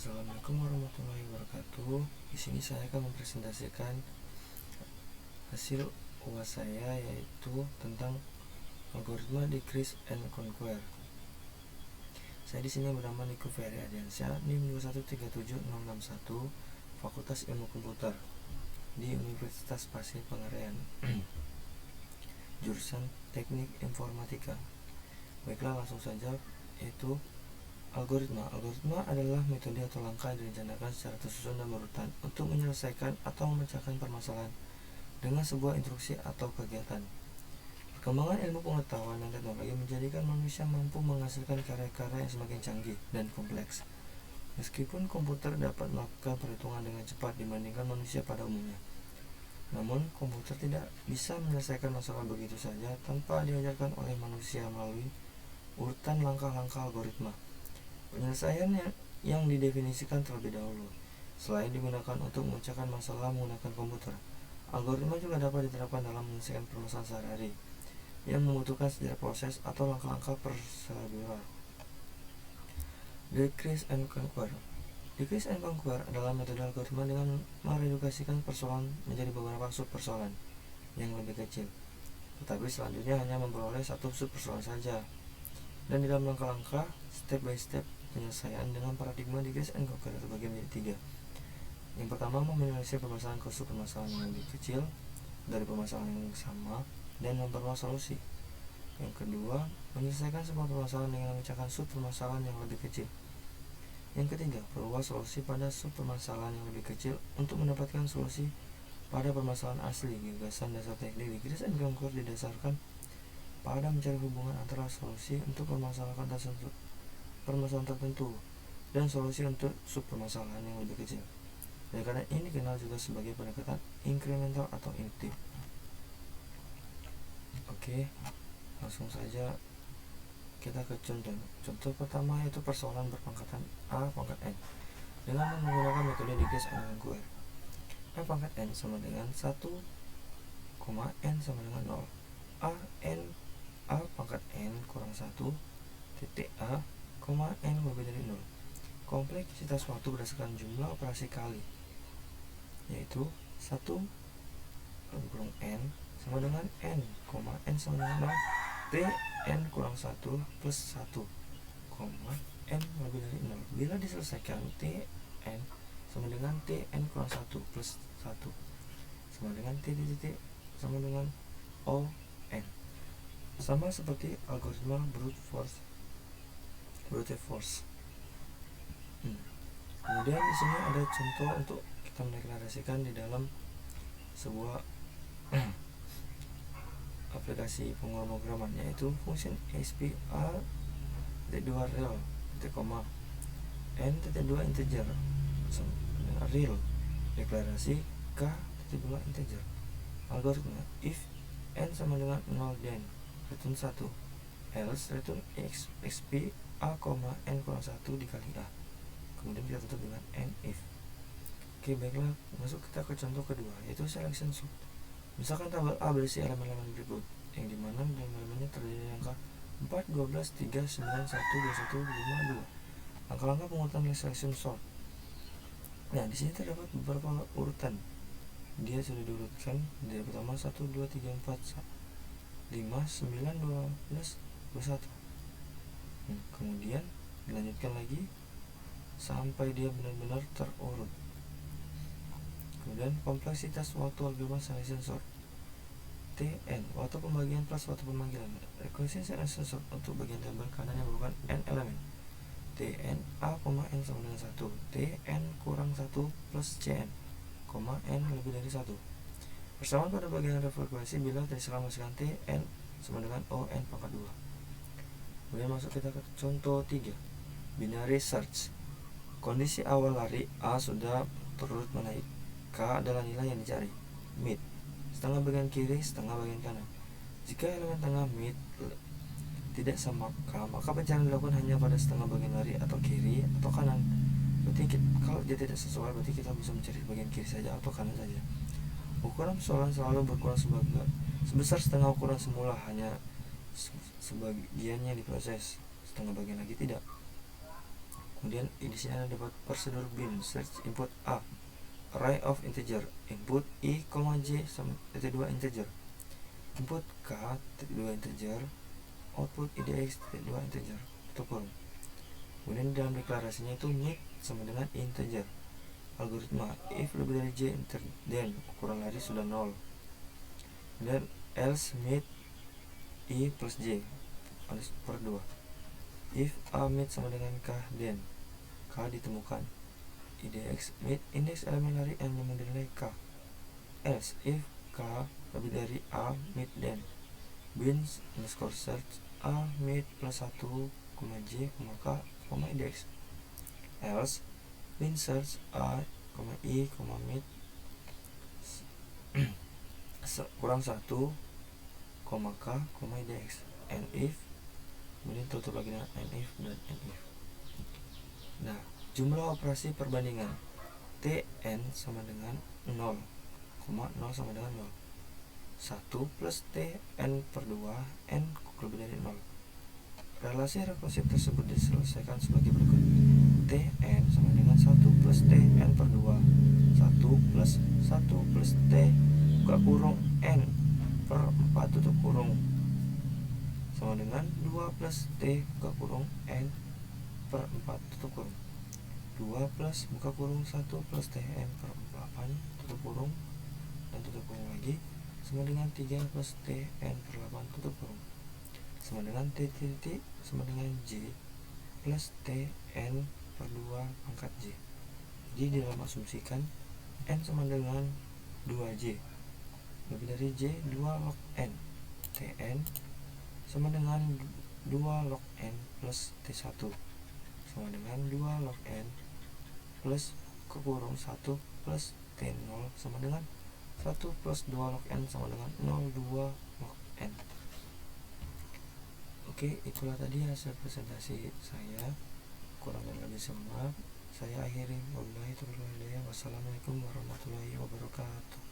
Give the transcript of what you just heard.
Assalamualaikum warahmatullahi wabarakatuh. Di sini saya akan mempresentasikan hasil UAS saya, yaitu tentang algoritma decrease and conquer. Saya di sini bernama Niko Ferry Ardiansyah, NIM 2137661, Fakultas Ilmu Komputer di Universitas Pasir Pengarayan, jurusan Teknik Informatika. Baiklah, langsung saja, yaitu algoritma. Algoritma adalah metode atau langkah yang direncanakan secara tersusun dan berurutan untuk menyelesaikan atau memecahkan permasalahan dengan sebuah instruksi atau kegiatan. Perkembangan ilmu pengetahuan dan teknologi menjadikan manusia mampu menghasilkan karya-karya yang semakin canggih dan kompleks. Meskipun komputer dapat melakukan perhitungan dengan cepat dibandingkan manusia pada umumnya, namun komputer tidak bisa menyelesaikan masalah begitu saja tanpa diajarkan oleh manusia melalui urutan langkah-langkah algoritma. Penyelesaian yang didefinisikan terlebih dahulu. Selain digunakan untuk memecahkan masalah menggunakan komputer, algoritma juga dapat diterapkan dalam menyelesaikan permasalahan sehari-hari yang membutuhkan sejarah proses atau langkah-langkah prosedural. Decrease and conquer. Decrease and conquer adalah metode algoritma dengan meredukasikan persoalan menjadi beberapa sub-persoalan yang lebih kecil, tetapi selanjutnya hanya memperoleh satu sub-persoalan saja. Dan di dalam langkah-langkah step by step penyelesaian dengan paradigma decrease and conquer terbagi menjadi tiga. Yang pertama, meminimalisir permasalahan ke sub-permasalahan yang lebih kecil dari permasalahan yang sama dan memperluas solusi. Yang kedua, menyelesaikan sebuah permasalahan dengan memecahkan sub-permasalahan yang lebih kecil. Yang ketiga, perluas solusi pada sub-permasalahan yang lebih kecil untuk mendapatkan solusi pada permasalahan asli. Gagasan dasar teknik decrease and conquer didasarkan pada mencari hubungan antara solusi untuk permasalahan tertentu dan solusi untuk sub-permasalahan yang lebih kecil. Dan karena ini dikenal juga sebagai pendekatan incremental atau induktif. Oke, langsung saja kita ke contoh. Contoh pertama yaitu persoalan berpangkatan A pangkat N dengan menggunakan metode decrease and conquer. A pangkat N sama dengan 1, N sama dengan 0. A pangkat N kurang 1 titik A, N lebih dari 0. Kompleksitas waktu berdasarkan jumlah operasi kali, yaitu 1 kurang N sama dengan N, N sama dengan 0, N kurang 1 plus 1, N lebih dari 0. Bila diselesaikan, N sama dengan N kurang 1 plus 1 sama dengan titik sama dengan N. Sama seperti algoritma brute force. Kemudian di sini ada contoh untuk kita mendeklarasikan di dalam sebuah aplikasi pemrograman, yaitu function SPA (2 real n(2 integer) real deklarasi k(2 integer). Algoritma if n sama dengan 0 then return 1, else return xp a, n kurang 1 dikali a. Kemudian kita tutup dengan n if. Oke, baiklah, masuk kita ke contoh kedua, yaitu selection sort. Misalkan tabel A berisi elemen-elemen berikut, yang dimana dalam elemennya terdiri dari angka 4, 12, 3, 9, 1, 21, 5, 2. Langkah-langkah pengurutan selection sort. Nah, di sini terdapat beberapa urutan. Dia sudah diurutkan dari pertama 1, 2, 3, 4, 5, 9, 12, 21. Kemudian dilanjutkan lagi sampai dia benar-benar terurut. Kemudian kompleksitas waktu algoritma selection sort, Tn, waktu pembagian plus waktu pemanggilan. Recursion selection sort untuk bagian tabel kanan yang merupakan n elemen, Tn a, n sama dengan 1, Tn kurang 1 plus Cn, n lebih dari 1. Persamaan pada bagian refleksi bila terserah masukkan Tn sama dengan n pangkat 2. Kemudian masuk kita ke contoh 3, binary search. Kondisi awal lari A sudah terurut menaik. K adalah nilai yang dicari, mid, setengah bagian kiri, setengah bagian kanan. Jika elemen tengah mid tidak sama K, maka pencarian dilakukan hanya pada setengah bagian lari atau kiri atau kanan. Berarti kalau dia tidak sesuai, berarti kita bisa mencari bagian kiri saja atau kanan saja. Ukuran persoalan selalu berkurang sebesar setengah ukuran semula, hanya sebagiannya diproses, setengah bagian lagi tidak. Kemudian di sini ada dapat prosedur bin search input A, array of integer, input I, j sama titik 2 integer, input K titik 2 integer, output IDX titik 2 integer, tutup kurung. Kemudian dalam deklarasinya itu mid sama dengan integer. Algoritma if lebih dari j then ukuran lari sudah 0. Dan else mid I plus j per 2. If A mid sama dengan K then K ditemukan. IDX mid indeks elemen lari n yang bernilai K. Else if K lebih dari A mid then bin underscore search A mid plus 1, j, K, IDX. Else bin search A, I, mid kurang 1, K, IDX. And if, kemudian tutup lagi dengan and if dan and if. Nah, jumlah operasi perbandingan Tn sama dengan 0, 0 sama dengan 0. 1 plus Tn per 2 n lebih dari 0. Relasi rekursif tersebut diselesaikan sebagai berikut. Tn sama dengan 1 plus Tn per 2, 1 plus T buka kurung n per 4 tutup kurung sama dengan 2 plus T buka kurung n per 4 tutup kurung. 2 plus buka kurung 1 plus Tn per 8 tutup kurung dan tutup kurung lagi sama dengan 3 plus Tn per 8 tutup kurung sama dengan T titik sama dengan J plus Tn per 2 pangkat J. Jadi dalam asumsikan n sama dengan 2J lebih dari J 2 log n, Tn sama dengan 2 log n plus T1 sama dengan 2 log n plus kekurung 1 plus T0 sama dengan 1 plus 2 log n sama dengan 0,2 log n. Oke, itulah tadi hasil presentasi saya. Kurang lebih maaf. Saya akhiri. Wassalamualaikum warahmatullahi wabarakatuh.